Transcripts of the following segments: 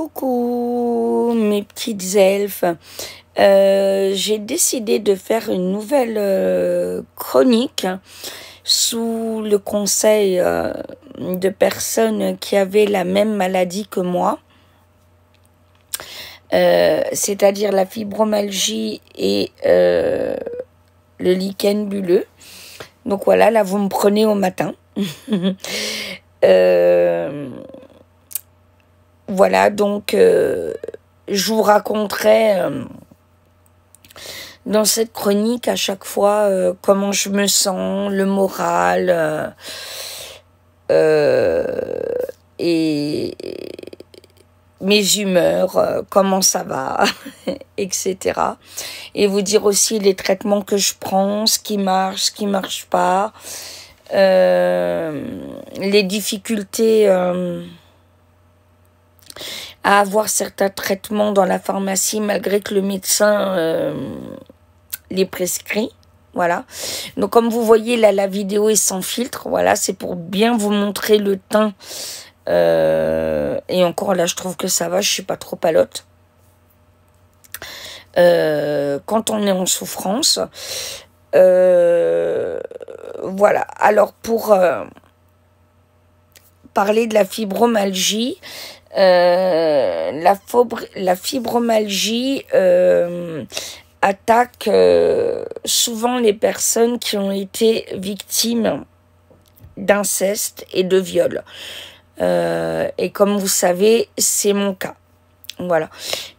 Coucou mes petites elfes, j'ai décidé de faire une nouvelle chronique sous le conseil de personnes qui avaient la même maladie que moi, c'est-à-dire la fibromyalgie et le lichen bulleux. Donc voilà, là vous me prenez au matin. Voilà, donc je vous raconterai dans cette chronique à chaque fois comment je me sens, le moral et mes humeurs, comment ça va, etc. Et vous dire aussi les traitements que je prends, ce qui marche pas, les difficultés à avoir certains traitements dans la pharmacie malgré que le médecin les prescrit. Voilà. Donc comme vous voyez là, la vidéo est sans filtre. Voilà, c'est pour bien vous montrer le teint. Et encore là, je trouve que ça va. Je suis pas trop palote. Quand on est en souffrance. Voilà. Alors pour parler de la fibromyalgie. La fibromyalgie attaque souvent les personnes qui ont été victimes d'inceste et de viol. Et comme vous savez, c'est mon cas. Voilà.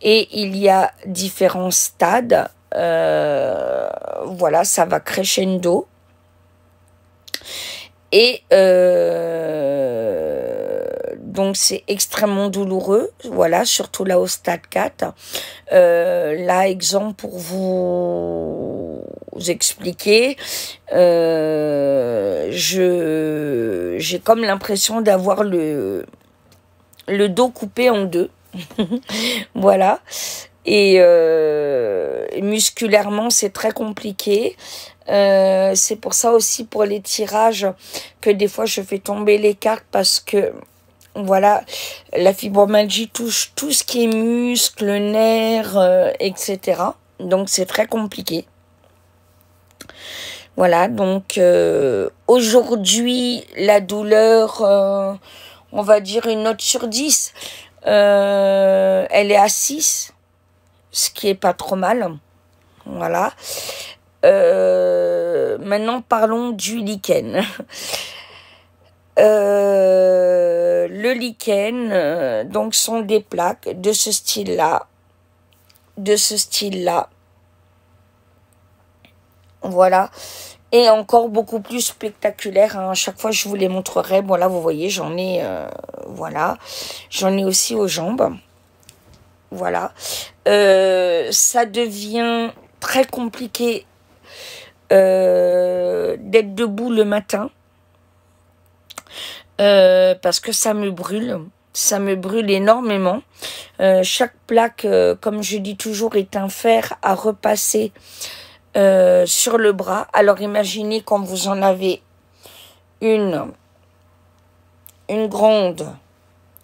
Et il y a différents stades. Voilà, ça va crescendo. Et donc c'est extrêmement douloureux, voilà, surtout là au stade 4. Là, exemple pour vous expliquer, j'ai comme l'impression d'avoir le dos coupé en deux. Voilà. Et musculairement, c'est très compliqué. C'est pour ça aussi pour les tirages que des fois je fais tomber les cartes parce que voilà, la fibromyalgie touche tout ce qui est muscles, nerfs, etc. Donc c'est très compliqué. Voilà, donc aujourd'hui la douleur, on va dire une note sur 10, elle est à 6, ce qui est pas trop mal. Voilà. Maintenant parlons du lichen. Le lichen, donc sont des plaques de ce style-là, voilà, et encore beaucoup plus spectaculaire, hein. À chaque fois je vous les montrerai. Bon là vous voyez j'en ai, voilà, j'en ai aussi aux jambes, voilà. Ça devient très compliqué d'être debout le matin. Parce que ça me brûle énormément. Chaque plaque, comme je dis toujours, est un fer à repasser sur le bras. Alors imaginez quand vous en avez une grande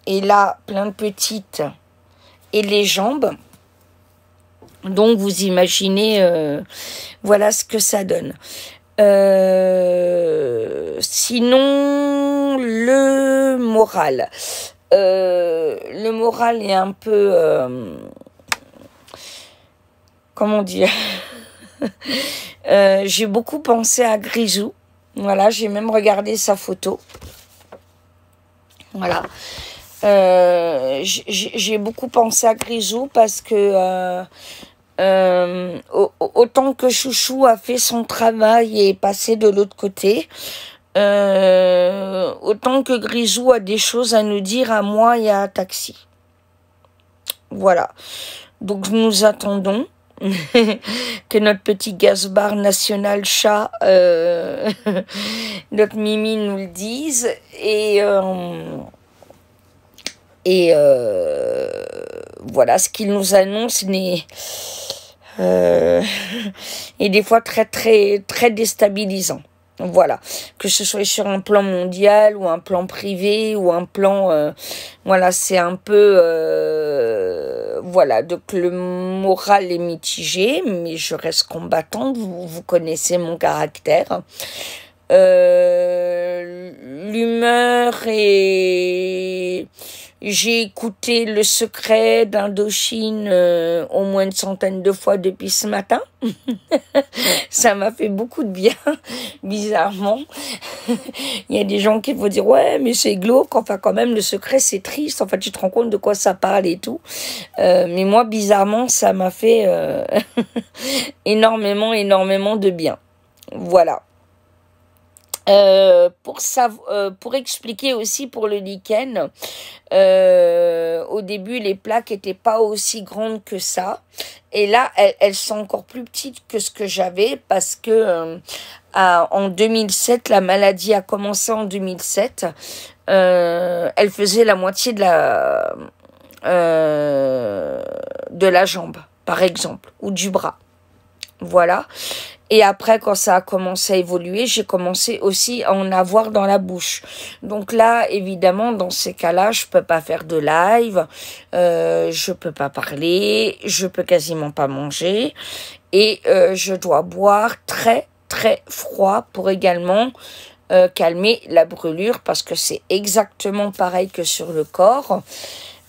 et là plein de petites et les jambes. Donc vous imaginez voilà ce que ça donne. Sinon, le moral. Le moral est un peu... comment dire j'ai beaucoup pensé à Grisou. Voilà, j'ai même regardé sa photo. Voilà. J'ai beaucoup pensé à Grisou parce que... autant que Chouchou a fait son travail et est passé de l'autre côté, autant que Grisou a des choses à nous dire à moi et à Taxi. Voilà. Donc nous attendons que notre petit Gaspard national chat, notre Mimi nous le dise. Et voilà, ce qu'il nous annonce n'est et des fois très déstabilisant. Voilà, que ce soit sur un plan mondial ou un plan privé ou un plan voilà, c'est un peu voilà, donc le moral est mitigé, mais je reste combattante, vous connaissez mon caractère. L'humeur est... J'ai écouté Le Secret d'Indochine au moins une centaine de fois depuis ce matin. Ça m'a fait beaucoup de bien, bizarrement. Il y a des gens qui vont dire « Ouais, mais c'est glauque. Enfin, quand même, Le Secret, c'est triste. En fait, tu te rends compte de quoi ça parle et tout. » Mais moi, bizarrement, ça m'a fait énormément de bien. Voilà. Pour expliquer aussi pour le lichen, au début les plaques étaient pas aussi grandes que ça, et là elles sont encore plus petites que ce que j'avais, parce que en 2007, la maladie a commencé en 2007, elle faisait la moitié de la jambe par exemple, ou du bras, voilà. Et après, quand ça a commencé à évoluer, j'ai commencé aussi à en avoir dans la bouche. Donc là, évidemment, dans ces cas-là, je peux pas faire de live, je peux pas parler, je peux quasiment pas manger, et je dois boire très froid pour également calmer la brûlure, parce que c'est exactement pareil que sur le corps.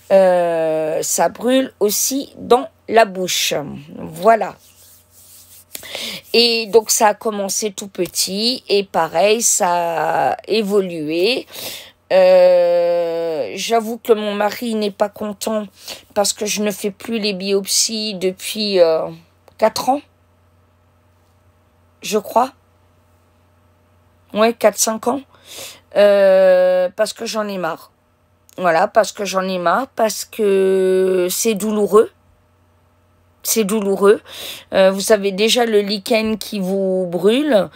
Ça brûle aussi dans la bouche. Voilà. Et donc ça a commencé tout petit, et pareil, ça a évolué. J'avoue que mon mari n'est pas content parce que je ne fais plus les biopsies depuis 4 ans, je crois. Ouais, 4-5 ans. Parce que j'en ai marre. Voilà, parce que j'en ai marre, parce que c'est douloureux. C'est douloureux. Vous avez déjà le lichen qui vous brûle.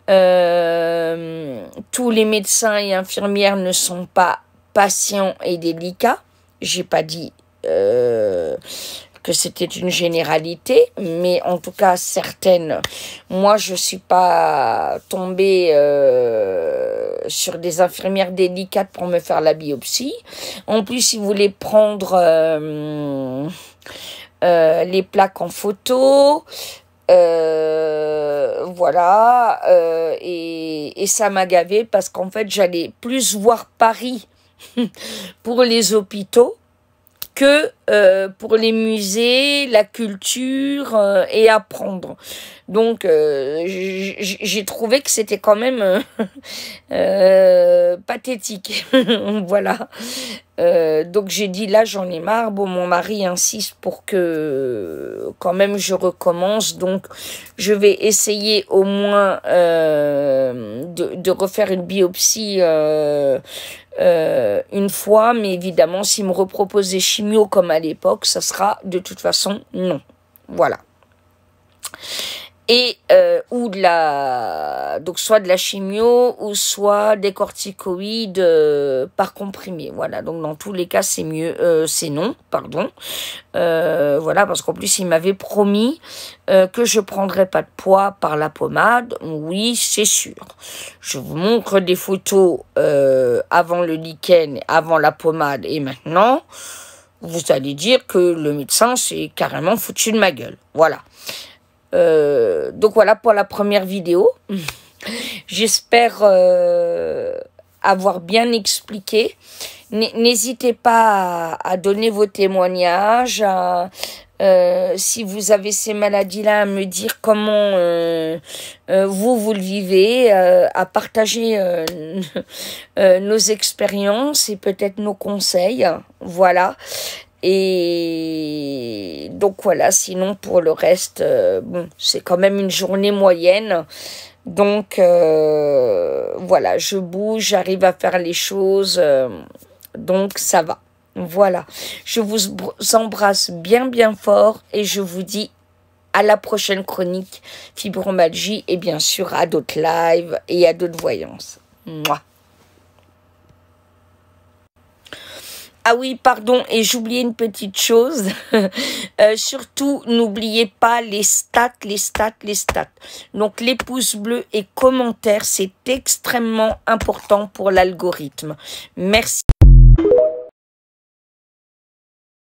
Tous les médecins et infirmières ne sont pas patients et délicats. J'ai pas dit que c'était une généralité, mais en tout cas certaines. Moi, je suis pas tombée sur des infirmières délicates pour me faire la biopsie. En plus, ils voulaient prendre les plaques en photo, voilà, et ça m'a gavé, parce qu'en fait j'allais plus voir Paris pour les hôpitaux que pour les musées, la culture et apprendre. Donc j'ai trouvé que c'était quand même pathétique. Voilà. Donc j'ai dit là j'en ai marre. Bon, mon mari insiste pour que quand même je recommence, donc je vais essayer au moins de refaire une biopsie une fois, mais évidemment s'il me repropose des chimios comme à l'époque, ça sera de toute façon non. Voilà. Et ou de la, donc soit de la chimio ou soit des corticoïdes par comprimé. Voilà, donc dans tous les cas c'est mieux, c'est non, pardon. Voilà, parce qu'en plus il m'avait promis que je prendrais pas de poids par la pommade. Oui, c'est sûr. Je vous montre des photos avant le lichen, avant la pommade et maintenant. Vous allez dire que le médecin s'est carrément foutu de ma gueule. Voilà. Donc voilà pour la première vidéo. J'espère avoir bien expliqué. N'hésitez pas à donner vos témoignages, si vous avez ces maladies-là, à me dire comment vous le vivez, à partager nos expériences et peut-être nos conseils. Voilà. Et donc voilà, sinon pour le reste, bon, c'est quand même une journée moyenne. Donc voilà, je bouge, j'arrive à faire les choses, donc ça va. Voilà, je vous embrasse bien fort et je vous dis à la prochaine chronique Fibromalgie, et bien sûr à d'autres lives et à d'autres voyances. Mouah. Ah oui, pardon, et j'oubliais une petite chose. Surtout, n'oubliez pas les stats. Donc, les pouces bleus et commentaires, c'est extrêmement important pour l'algorithme. Merci.